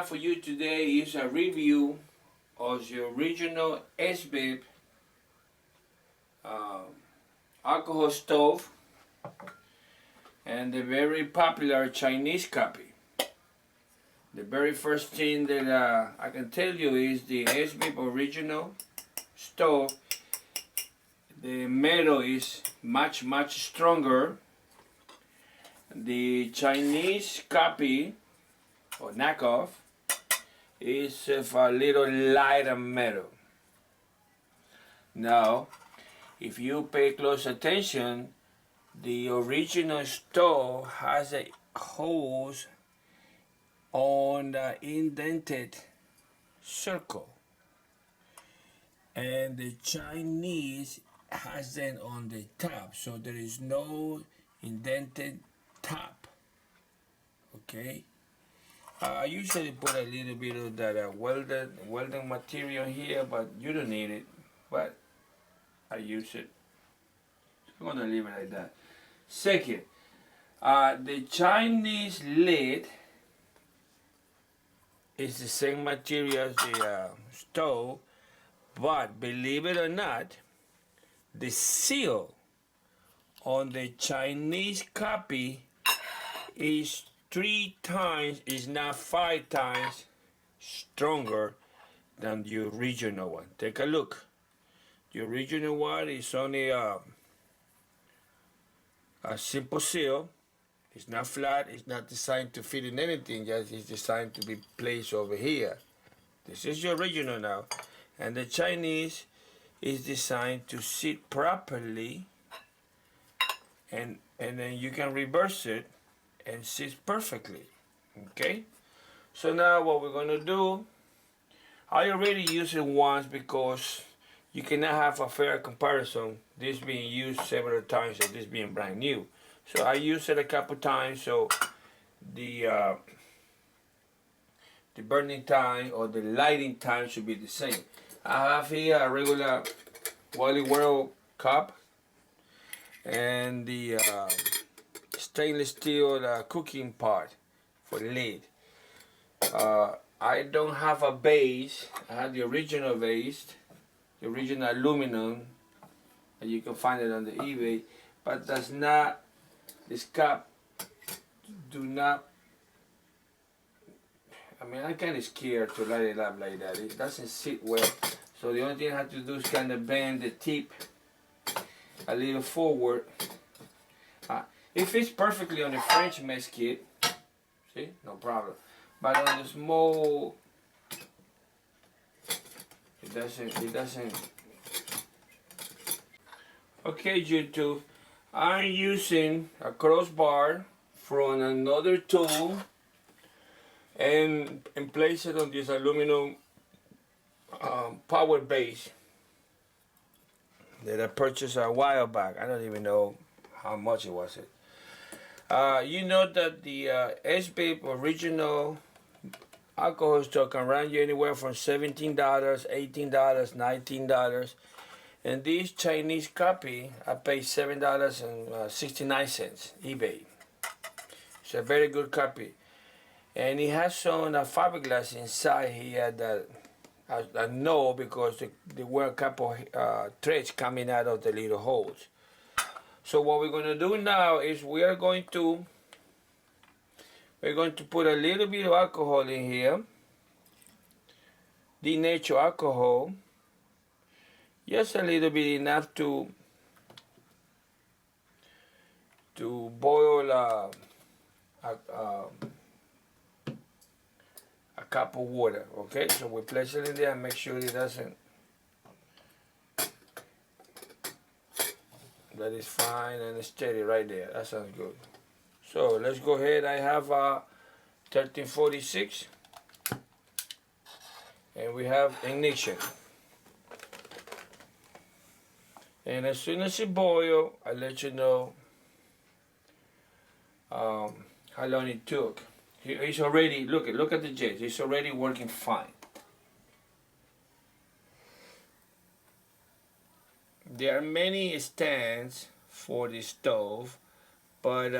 for you today is a review of the original Esbit alcohol stove and the very popular Chinese copy. The very first thing that I can tell you is the Esbit original stove. The metal is much stronger. The Chinese copy or knockoff is of a little lighter metal. Now, if you pay close attention, the original stove has a holes on the indented circle, and the Chinese has them on the top, so there is no indented top. Okay, I usually put a little bit of that welding material here, but you don't need it. But I use it. I'm gonna leave it like that. Second, the Chinese lid is the same material as the stove, but believe it or not, the seal on the Chinese copy is 3 times, is not 5 times stronger than the original one. Take a look. The original one is only a simple seal. It's not flat. It's not designed to fit in anything. Just it's designed to be placed over here. This is the original now, and the Chinese is designed to sit properly, and then you can reverse it and sit perfectly. Okay. So now what we're gonna do, I already used it once because you cannot have a fair comparison, this being used several times and this being brand new. So I used it a couple times, so the burning time or the lighting time should be the same. I have here a regular Wally World cup and the stainless steel cooking pot for the lid. I don't have a base. I have the original base, the original aluminum, and you can find it on the eBay, but that's not, this cup do not, I mean, I'm kind of scared to light it up like that. It doesn't sit well, so the only thing I have to do is kind of bend the tip a little forward. It fits perfectly on the French mess kit, see, no problem, but on the small, it doesn't. Okay, YouTube, I'm using a crossbar from another tool and place it on this aluminum power base that I purchased a while back. I don't even know how much it was. You know that the Esbit original alcohol store can run you anywhere from $17, $18, $19. And this Chinese copy, I paid $7.69 eBay. It's a very good copy. And it has some fiberglass inside here that I know because there were a couple threads coming out of the little holes. So what we're going to do now is we're going to put a little bit of alcohol in here, denatured alcohol, just a little bit, enough to boil a cup of water. Okay, so we place it in there and make sure it doesn't. That is fine and steady right there. That sounds good. So let's go ahead. I have a 1346 and we have ignition. And as soon as it boils, I'll let you know how long it took. It's already, look at the jets. It's already working fine. There are many stands for the stove, but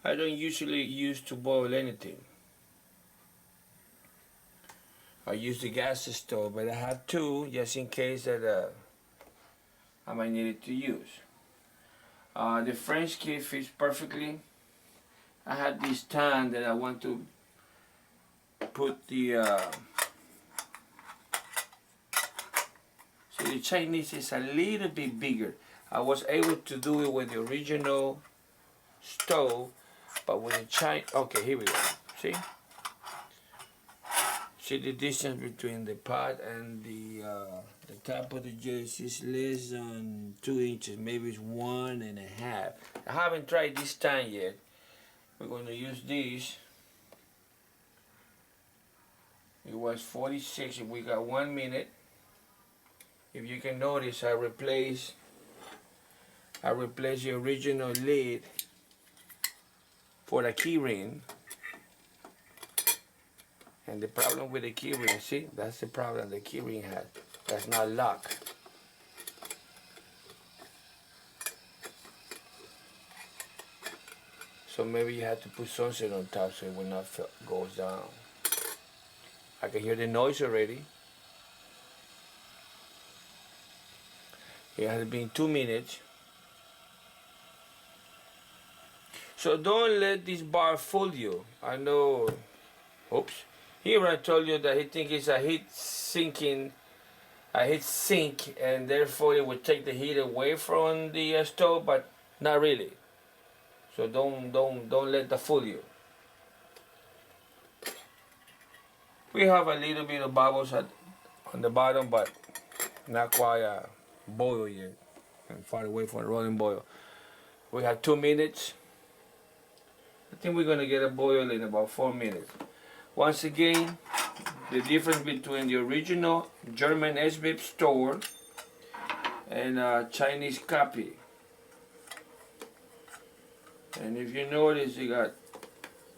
I don't usually use to boil anything. I use the gas stove, but I have two just in case that I might need it to use. The French kit fits perfectly. I had this tan that I want to put the so the Chinese is a little bit bigger. I was able to do it with the original stove, but with the Chinese, okay, here we go. See the distance between the pot and the top of the juice is less than 2 inches, maybe it's 1.5. I haven't tried this time yet. We're going to use this. It was 46. We got 1 minute. If you can notice, I replaced the original lid for the key ring. And the problem with the key ring, see, that's the problem the key ring has. That's not locked. So maybe you have to put something on top so it will not go down. I can hear the noise already. It has been 2 minutes. So don't let this bar fool you. I know, oops. Here I told you that he thinks it's a heat sink, and therefore it would take the heat away from the stove, but not really. So don't let that fool you. We have a little bit of bubbles on the bottom, but not quite a boil yet. I'm far away from the rolling boil. We have 2 minutes. I think we're gonna get a boil in about 4 minutes. Once again, the difference between the original German Esbit store and a Chinese copy. And if you notice, you got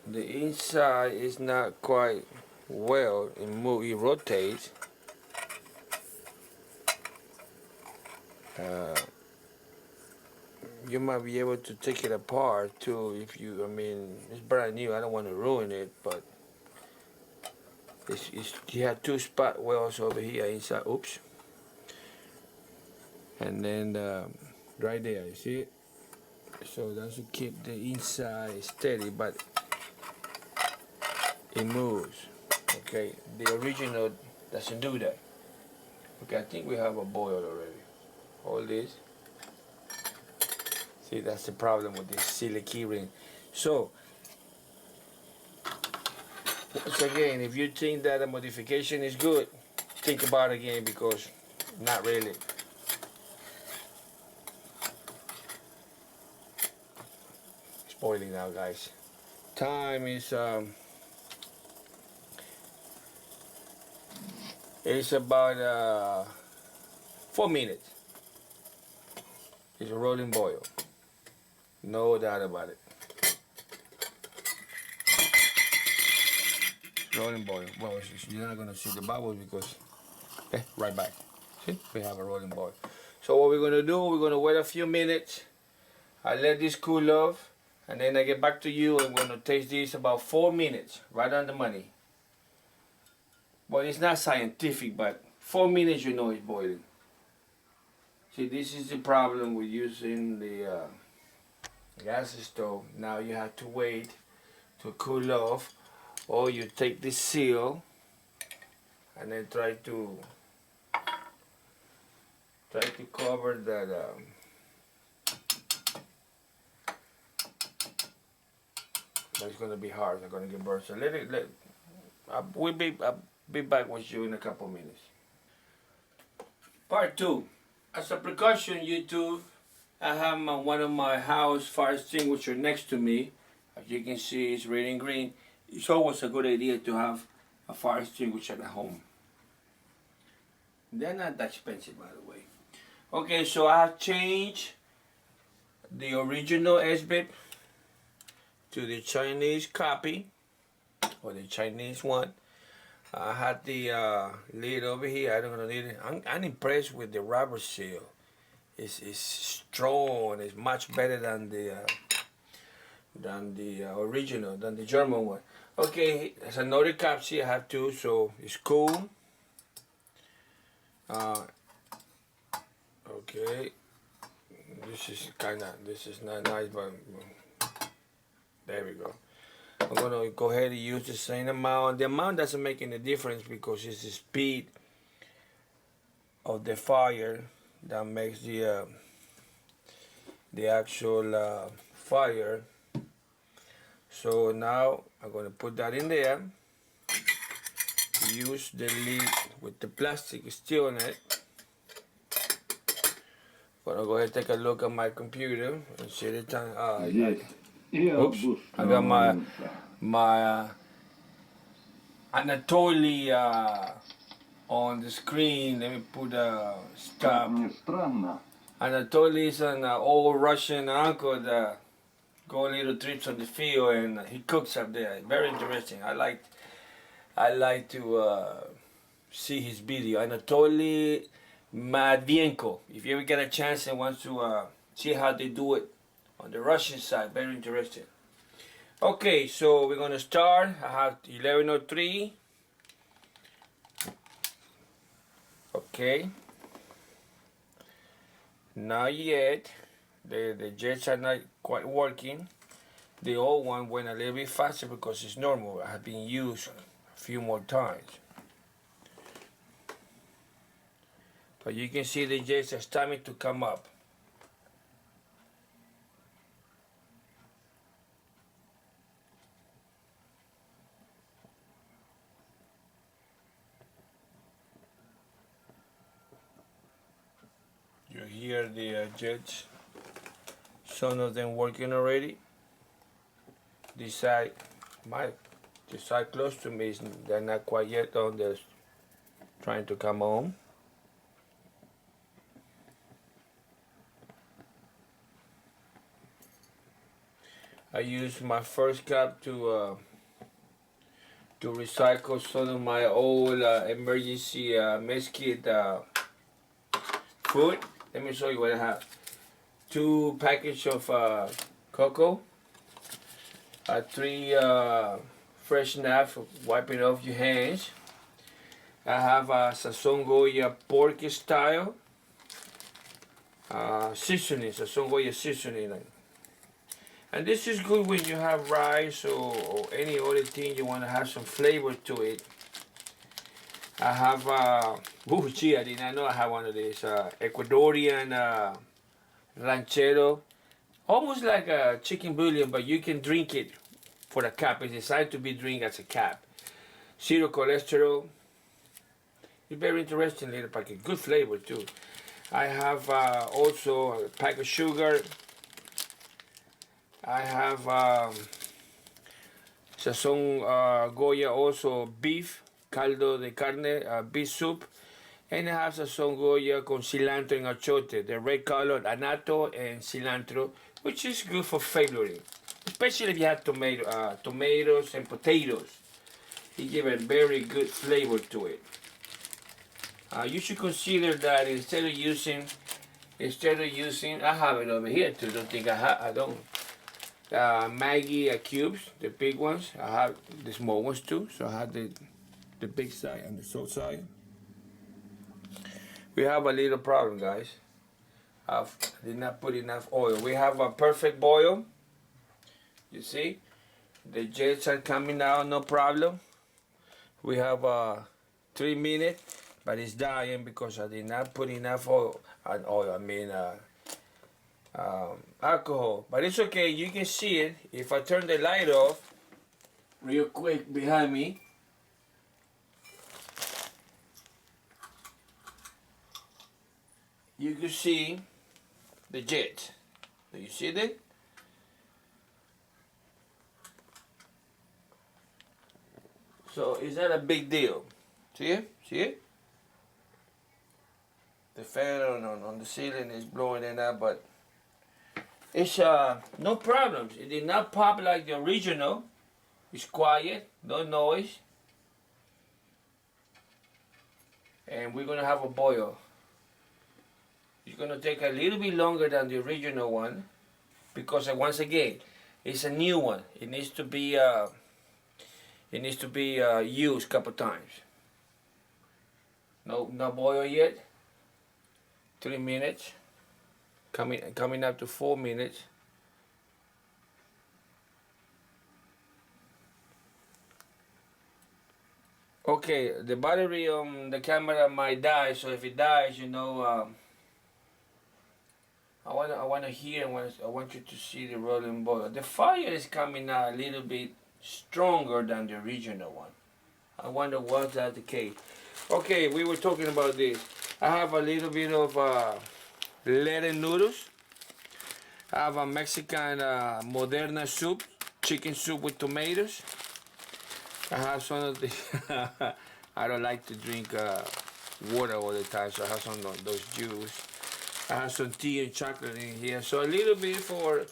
the inside is not quite well. It rotates. You might be able to take it apart too if you, I mean, it's brand new. I don't want to ruin it, but you have 2 spot wells over here inside. Oops. And then right there, you see it? So that's to keep the inside steady, but it moves. Okay, the original doesn't do that. Okay, I think we have a boil already. All this. See, that's the problem with this silly key ring. So, once again, if you think that a modification is good, think about it again, because not really. It's boiling now, guys. Time is it's about 4 minutes. It's a rolling boil. No doubt about it. Rolling boil. Well, you're not gonna see the bubbles because, right back. See, we have a rolling boil. So what we're gonna do, we're gonna wait a few minutes. I let this cool off, and then I get back to you, and we're gonna taste this about 4 minutes, right on the money. Well, it's not scientific, but 4 minutes, you know it's boiling. See, this is the problem with using the gas stove. Now you have to wait to cool off, or you take the seal and then try to cover that. But it's gonna be hard. It's gonna get burned. So we'll be back with you in a couple minutes. Part 2. As a precaution, YouTube, I have one of my house fire extinguisher next to me. As you can see, it's red and green. It's always a good idea to have a fire extinguisher at home. They're not that expensive, by the way. Okay, so I have changed the original Esbit to the Chinese copy, or the Chinese one. I had the lid over here. I don't know need it. I'm impressed with the rubber seal. It's strong. It's much better than the original, than the German one. Okay, there's another caps here I have too, so it's cool. Okay, this is not nice, but there we go. I'm gonna go ahead and use the same amount. The amount doesn't make any difference because it's the speed of the fire that makes the actual fire. So now I'm gonna put that in there. Use the lid with the plastic still on it. Gonna go ahead and take a look at my computer and see the time. Oops, I got my Anatoly on the screen. Let me put a stop. Anatoly is an old Russian uncle that go little trips on the field and he cooks up there. Very interesting. I like to see his video. Anatoly Matvienko. If you ever get a chance and want to see how they do it on the Russian side, very interesting. Okay, so we're gonna start. I have 11:03. Okay. Not yet. The jets are not quite working. The old one went a little bit faster because it's normal. I have been used a few more times. But you can see the jets are starting to come up. You hear the jets. Some of them working already. This side close to me, they're not quite yet on. They're trying to come home. I used my first cap to recycle some of my old emergency mess kit food. Let me show you what I have. 2 packages of cocoa, 3 fresh napkins for wiping off your hands. I have a Sazon Goya pork style seasoning, Sazon Goya seasoning. And this is good when you have rice or any other thing you want to have some flavor to it. I have, gee, I did not know I have one of these. Ecuadorian ranchero. Almost like a chicken bouillon, but you can drink it for a cap. It's designed to be drink as a cap. 0 cholesterol. It's very interesting little packet. Good flavor too. I have also a pack of sugar. I have Sazon Goya also beef, caldo de carne, beef soup. And I have Sazon Goya con cilantro and achote, the red colored anato and cilantro, which is good for flavoring. Especially if you have tomatoes and potatoes. It gives a very good flavor to it. You should consider that instead of using, I have it over here too. Don't think I don't. Maggi cubes, the big ones. I have the small ones too. So I have the big side and the small side. We have a little problem, guys. I did not put enough oil. We have a perfect boil. You see, the jets are coming out, no problem. We have 3 minutes, but it's dying because I did not put enough oil. Alcohol. But it's okay. You can see it. If I turn the light off, real quick behind me. You can see the jet. Do you see that? So it's not a big deal. See it? See it? The fan on the ceiling is blowing it out, but it's no problems. It did not pop like the original. It's quiet, no noise. And we're gonna have a boil. It's gonna take a little bit longer than the original one because once again, it's a new one. It needs to be It needs to be used a couple times. No, not boil yet. 3 minutes. Coming up to 4 minutes. Okay, the battery on the camera might die, so if it dies, you know, I wanna hear. I want you to see the rolling boil. The fire is coming out a little bit stronger than the original one. I wonder why that's the case. Okay, we were talking about this. I have a little bit of leaded noodles. I have a Mexican Moderna soup, chicken soup with tomatoes. I have some of the. I don't like to drink water all the time, so I have some of those juice. I have some tea and chocolate in here, so a little bit for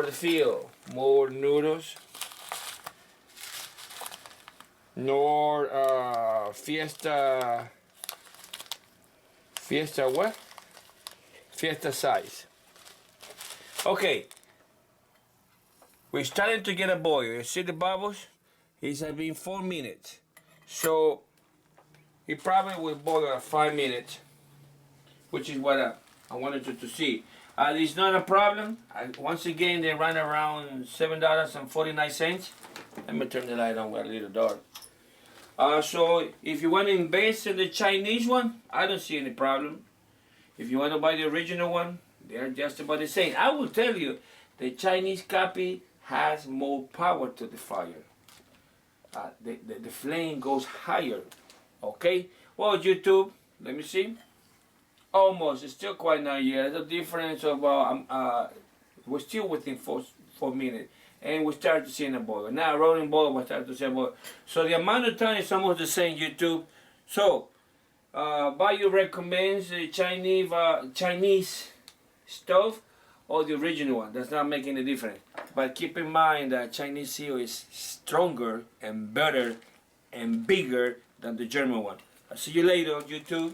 the feel. More noodles. Nor Fiesta what? Fiesta size. Okay. We're starting to get a boil. You see the bubbles? It's been 4 minutes. So it probably will boil at 5 minutes, which is what I wanted you to see. It's not a problem. Once again, they run around $7.49. Let me turn the light on, we're a little dark. So if you want to invest in the Chinese one, I don't see any problem. If you want to buy the original one, they're just about the same. I will tell you, the Chinese copy has more power to the fire. The flame goes higher. Okay? Well, YouTube, let me see. Almost, it's still quite not yet. The difference of, we're still within 4 minutes. And we start to see a boil. Now rolling boil, we start to see a boil. So the amount of time is almost the same, YouTube. So, Bayu recommends the Chinese stove or the original one. That's not making a difference. But keep in mind that Chinese seal is stronger and better and bigger than the German one. I'll see you later on YouTube.